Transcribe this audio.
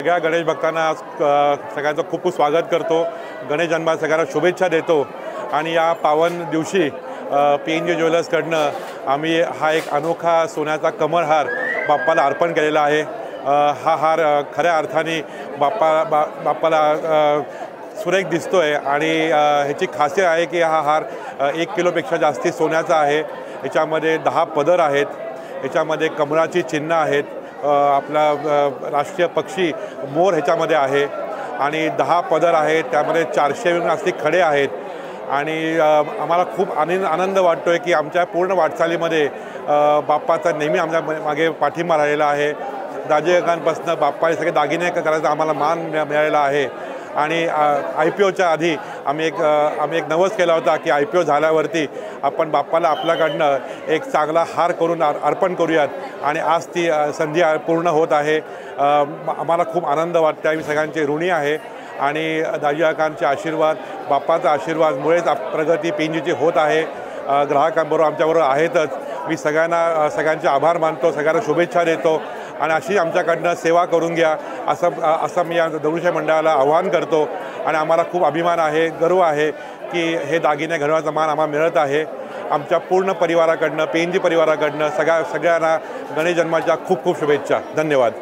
सगळ्या गणेश भक्तांना सगळ्यांचं खूप खूप स्वागत करतो। गणेश जन्माच्या सगळ्यांना शुभेच्छा देतो आणि या पावन दिवशी PNG ज्वेलर्सकडनं आम्ही हा एक अनोखा सोन्याचा कमरहार बाप्पाला अर्पण केलेला आहे। हा हार खऱ्या अर्थाने बाप्पाला सुरेख दिसतोय आणि ह्याची खासियत आहे की हा हार 1 किलोपेक्षा जास्ती सोन्याचा आहे। ह्याच्यामध्ये 10 पदर आहेत, ह्याच्यामध्ये कमळाची चिन्ह आहेत, आपला राष्ट्रीय पक्षी मोर ह्याच्यामध्ये आहे आणि 10 पदर आहेत, त्यामध्ये 400 जास्ती खडे आहेत आणि आम्हाला खूप आनंद वाटतोय की आमच्या पूर्ण वाटचालीमध्ये बाप्पाचा नेहमी आमच्या मागे पाठिंबा राहिलेला आहे। राजकांपासून बाप्पाचे सगळे दागिने करायचा आम्हाला मान मिळालेला आहे आणि IPOच्या आधी आम्ही एक नवस केला होता की IPO झाल्यावरती आपण बाप्पाला आपल्याकडनं एक चांगला हार करून अर्पण करूयात आणि आज ती संधी पूर्ण होत आहे। आम्हाला खूप आनंद वाटतो, आम्ही सगळ्यांचे ऋणी आहे आणि दाजीकाकांचे आशीर्वाद, बाप्पाचा आशीर्वादमुळेच प्रगती PNGची होत आहे। ग्राहकांबरोबर आमच्याबरोबर आहेतच। मी सगळ्यांचे आभार मानतो, सगळ्यांना शुभेच्छा देतो आणि अशी आमच्याकडनं सेवा करून घ्या असं मी या दगडूशेठ मंडळाला आवाहन करतो आणि आम्हाला खूप अभिमान आहे, गर्व आहे की हे दागिने घडवण्याचा मान आम्हाला मिळत आहे। आमच्या पूर्ण परिवाराकडनं, PNG परिवाराकडनं सगळ्यांना गणेश जन्माच्या खूप खूप शुभेच्छा। धन्यवाद।